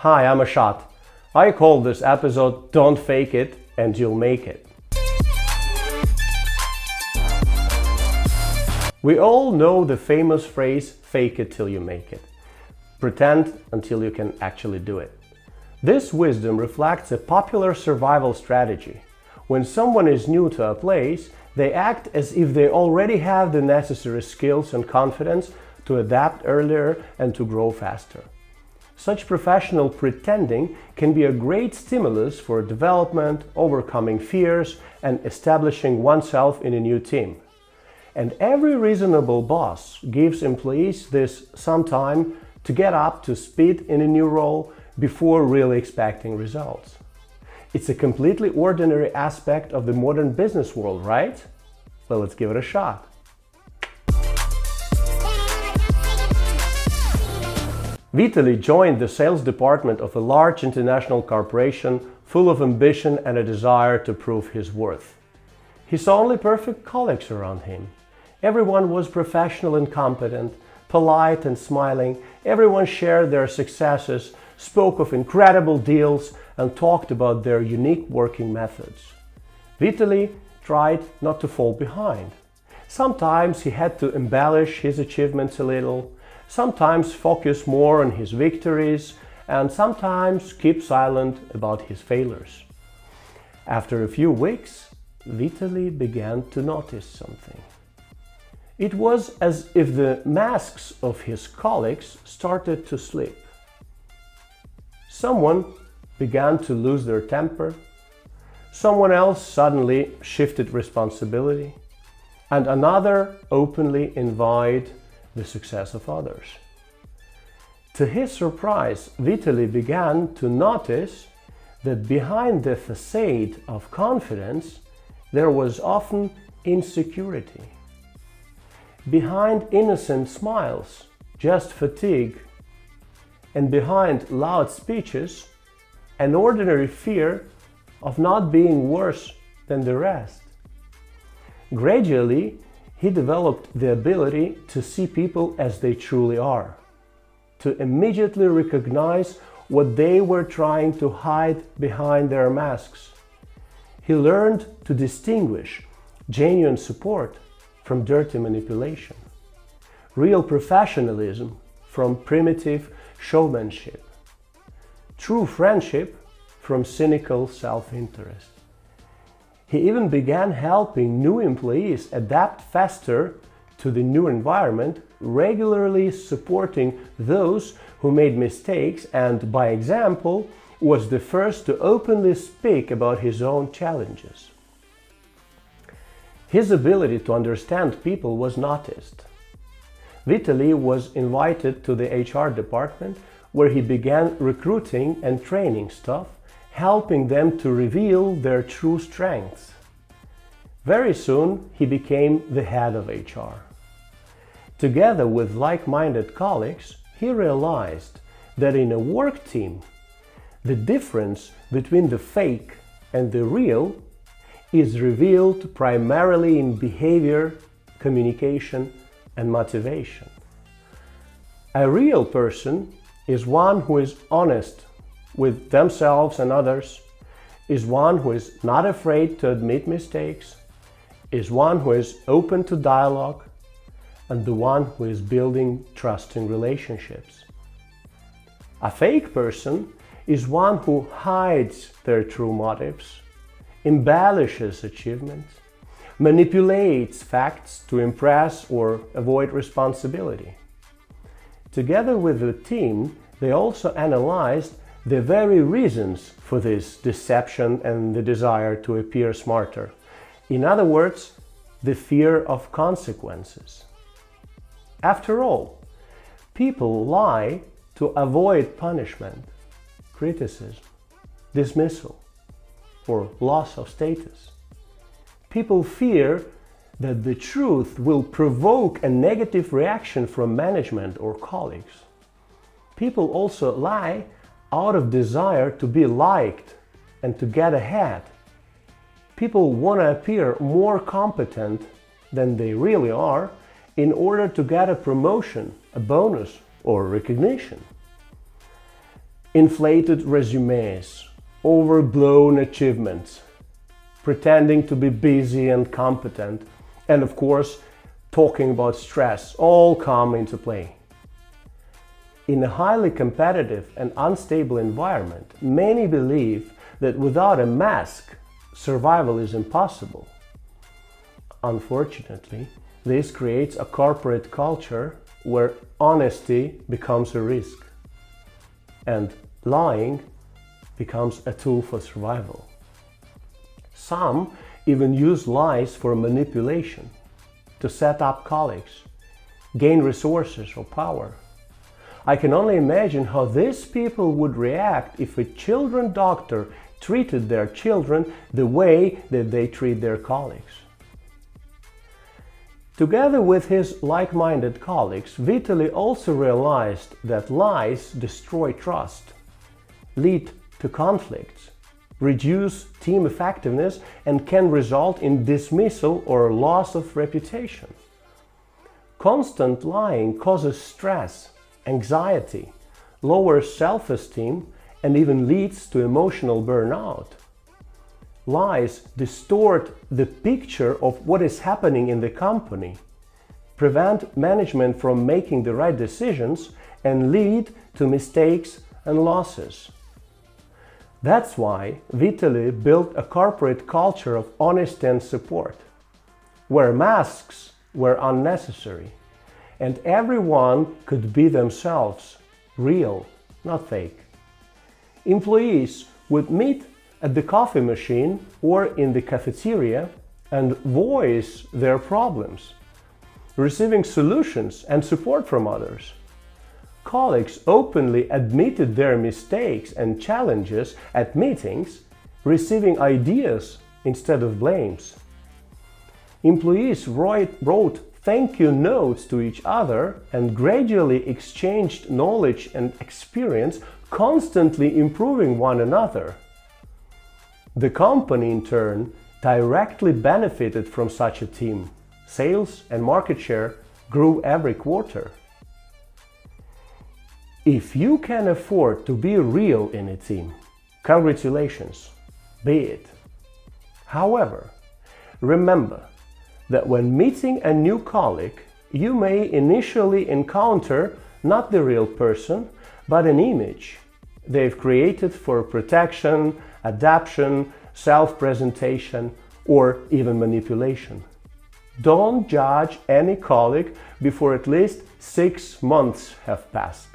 Hi, I'm Ashot. I call this episode Don't Fake It and You'll Make It. We all know the famous phrase, fake it till you make it. Pretend until you can actually do it. This wisdom reflects a popular survival strategy. When someone is new to a place, they act as if they already have the necessary skills and confidence to adapt earlier and to grow faster. Such professional pretending can be a great stimulus for development, overcoming fears, and establishing oneself in a new team. And every reasonable boss gives employees this some time to get up to speed in a new role before really expecting results. It's a completely ordinary aspect of the modern business world, right? Well, let's give it a shot. Vitaly joined the sales department of a large international corporation full of ambition and a desire to prove his worth. He saw only perfect colleagues around him. Everyone was professional and competent, polite and smiling. Everyone shared their successes, spoke of incredible deals, and talked about their unique working methods. Vitaly tried not to fall behind. Sometimes he had to embellish his achievements a little, sometimes focus more on his victories, and sometimes keep silent about his failures. After a few weeks, Vitaly began to notice something. It was as if the masks of his colleagues started to slip. Someone began to lose their temper, someone else suddenly shifted responsibility, and another openly envied the success of others. To his surprise, Vitaly began to notice that behind the façade of confidence there was often insecurity. Behind innocent smiles, just fatigue, and behind loud speeches, an ordinary fear of not being worse than the rest. Gradually, he developed the ability to see people as they truly are, to immediately recognize what they were trying to hide behind their masks. He learned to distinguish genuine support from dirty manipulation, real professionalism from primitive showmanship, true friendship from cynical self-interest. He even began helping new employees adapt faster to the new environment, regularly supporting those who made mistakes, and by example was the first to openly speak about his own challenges. His ability to understand people was noticed. Vitaly was invited to the HR department, where he began recruiting and training staff, helping them to reveal their true strengths. Very soon, he became the head of HR. Together with like-minded colleagues, he realized that in a work team, the difference between the fake and the real is revealed primarily in behavior, communication, and motivation. A real person is one who is honest with themselves and others, is one who is not afraid to admit mistakes, is one who is open to dialogue, and the one who is building trusting relationships. A fake person is one who hides their true motives, embellishes achievements, manipulates facts to impress or avoid responsibility. Together with the team, they also analyzed the very reasons for this deception and the desire to appear smarter. In other words, the fear of consequences. After all, people lie to avoid punishment, criticism, dismissal, or loss of status. People fear that the truth will provoke a negative reaction from management or colleagues. People also lie out of desire to be liked and to get ahead. People want to appear more competent than they really are in order to get a promotion, a bonus, or recognition. inflated resumes, overblown achievements, pretending to be busy and competent, and of course, talking about stress all come into play. In a highly competitive and unstable environment, many believe that without a mask, survival is impossible. Unfortunately, this creates a corporate culture where honesty becomes a risk and lying becomes a tool for survival. Some even use lies for manipulation, to set up colleagues, gain resources or power. I can only imagine how these people would react if a children's doctor treated their children the way that they treat their colleagues. Together with his like-minded colleagues, Vitaly also realized that lies destroy trust, lead to conflicts, reduce team effectiveness, and can result in dismissal or loss of reputation. Constant lying causes stress, anxiety, lowers self-esteem, and even leads to emotional burnout. Lies distort the picture of what is happening in the company, prevent management from making the right decisions, and lead to mistakes and losses. That's why Vitaly built a corporate culture of honesty and support, where masks were unnecessary, and everyone could be themselves, real, not fake. Employees would meet at the coffee machine or in the cafeteria and voice their problems, receiving solutions and support from others. Colleagues openly admitted their mistakes and challenges at meetings, receiving ideas instead of blames. Employees wrote thank you notes to each other and gradually exchanged knowledge and experience, constantly improving one another. The company, in turn, directly benefited from such a team. Sales and market share grew every quarter. If you can afford to be real in a team, congratulations, be it. However, remember that when meeting a new colleague, you may initially encounter not the real person, but an image they've created for protection, adaptation, self-presentation, or even manipulation. Don't judge any colleague before at least 6 months have passed.